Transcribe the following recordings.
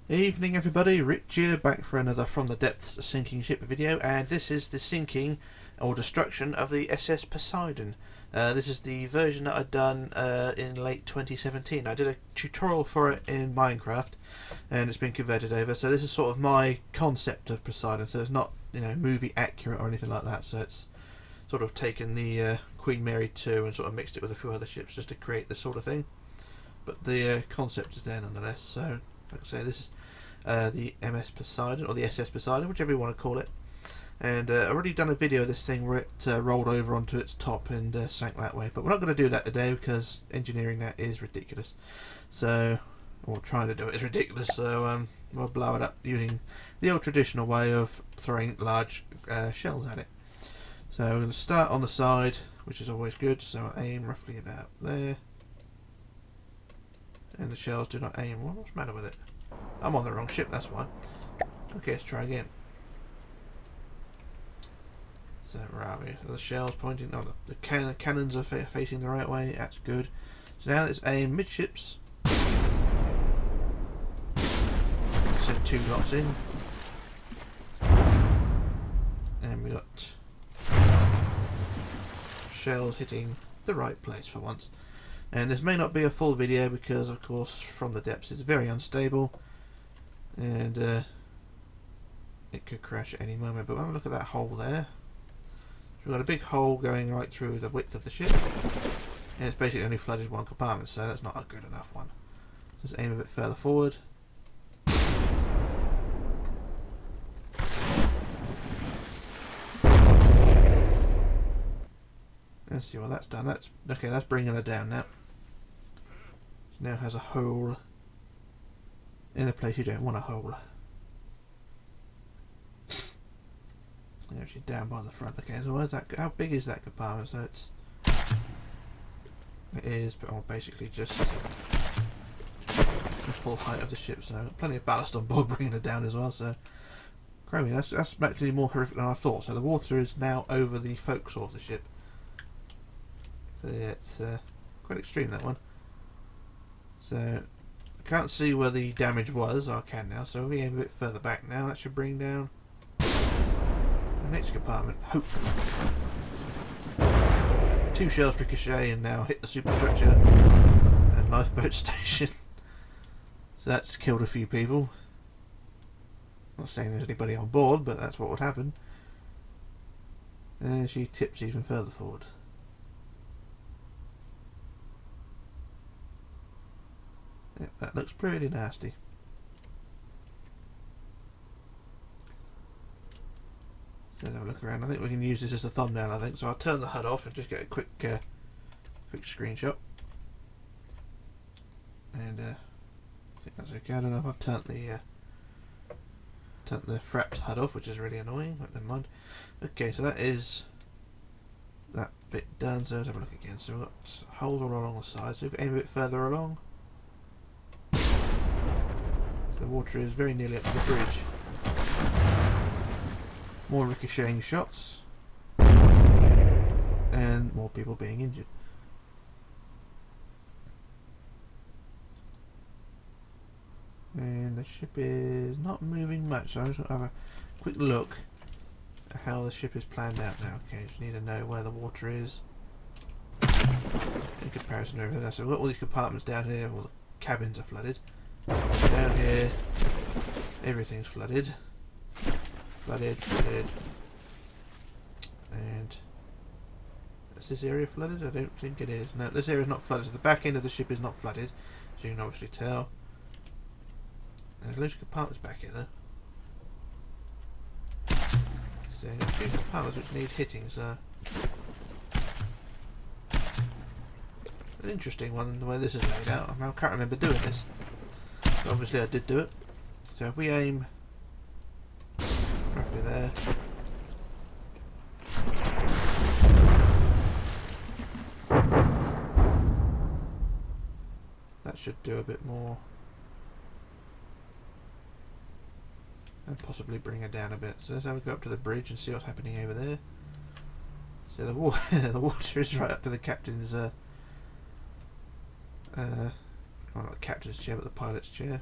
Evening everybody, Rich here, back for another From the Depths sinking ship video, and this is the sinking or destruction of the SS Poseidon. This is the version that I'd done in late 2017. I did a tutorial for it in Minecraft and it's been converted over, so this is sort of my concept of Poseidon, so it's not, you know, movie accurate or anything like that, so it's sort of taken the Queen Mary 2 and sort of mixed it with a few other ships just to create this sort of thing, but the concept is there nonetheless. So like I say, this is the MS Poseidon, or the SS Poseidon, whichever you want to call it. And I've already done a video of this thing where it rolled over onto its top and sank that way, but we're not going to do that today because engineering that is ridiculous. So, or trying to do it is ridiculous, so we'll blow it up using the old traditional way of throwing large shells at it. So we're going to start on the side, which is always good, so I aim roughly about there. And the shells do not aim. What's the matter with it? I'm on the wrong ship, that's why. Okay, let's try again. So, where are we? The shells pointing. Oh, the cannons are facing the right way. That's good. So now let's aim midships. Send 2 lots in. And we got shells hitting the right place for once. And this may not be a full video because, of course, From the Depths is very unstable. And it could crash at any moment, but have a look at that hole there. So we've got a big hole going right through the width of the ship, and it's basically only flooded one compartment, so that's not a good enough one. Just aim a bit further forward. Let's see what that's done. That's okay. That's bringing her down now. It now has a hole in a place you don't want a hole. There, she's down by the front. Okay, so where's that? How big is that compartment? So it is, but basically just the full height of the ship. So I've got plenty of ballast on board, bringing it down as well. So, crazy. That's actually more horrific than I thought. So the water is now over the forecastle of the ship. So yeah, it's quite extreme, that one. So I can't see where the damage was. I can now, so if we aim a bit further back now, that should bring down the next compartment, hopefully. 2 shells ricochet and now hit the superstructure and lifeboat station. So that's killed a few people. Not saying there's anybody on board, but that's what would happen. And she tips even further forward. Yep, that looks pretty nasty. So let's have a look around. I think we can use this as a thumbnail, I think. So I'll turn the HUD off and just get a quick screenshot. And I think that's okay. I don't know if I've turned the Fraps HUD off, which is really annoying, but never mind. Okay, so that is that bit done. So let's have a look again. So we've got holes all along the side. So if we aim a bit further along, the water is very nearly up to the bridge. More ricocheting shots and more people being injured. And the ship is not moving much, so I just want to have a quick look at how the ship is planned out now. Okay, just need to know where the water is in comparison to everything else. So we've got all these compartments down here, all the cabins are flooded. Down here, everything's flooded. Flooded. And is this area flooded? I don't think it is. No, this area is not flooded. So the back end of the ship is not flooded, so you can obviously tell. There's loads of compartments back here though. So there's a few compartments which need hitting, so an interesting one the way this is laid out. I can't remember doing this. But obviously I did do it. So if we aim roughly there, that should do a bit more and possibly bring her down a bit. So let's have a go up to the bridge and see what's happening over there. So the water is right up to the captain's well, not the captain's chair but the pilot's chair.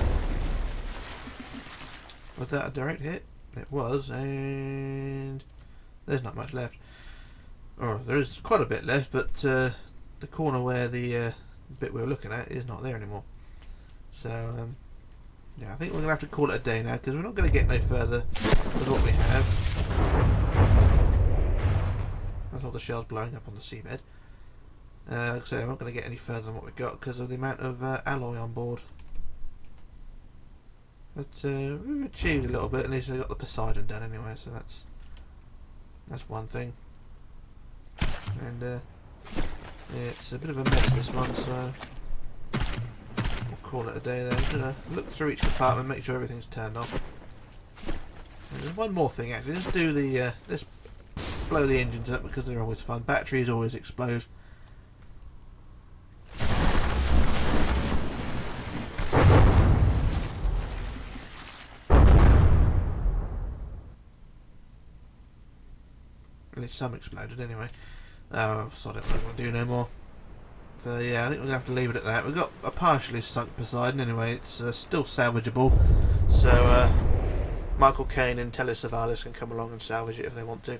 Was that a direct hit? It was, and there's not much left. Or there is quite a bit left, but the corner where the bit we were looking at is not there anymore. So yeah, I think we're going to have to call it a day now, because we're not going to get no further with what we have. That's all the shells blowing up on the seabed. Like I say, I'm not going to get any further than what we've got because of the amount of alloy on board. But we've achieved a little bit. At least I got the Poseidon done anyway, so that's one thing. And yeah, it's a bit of a mess, this one, so we'll call it a day there. I'm going to look through each compartment, make sure everything's turned off. And there's one more thing actually. Let's do the let's blow the engines up because they're always fun. Batteries always explode. At least some exploded anyway. Oh, sorry, I don't want to do no more. So yeah, I think we're going to have to leave it at that. We've got a partially sunk Poseidon anyway. It's still salvageable. So Michael Caine and Telly Savalas can come along and salvage it if they want to.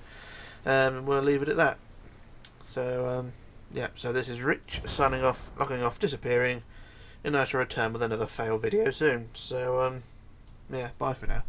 And we'll leave it at that. So yeah, so this is Rich signing off, logging off, disappearing. And I shall return with another fail video soon. So yeah, bye for now.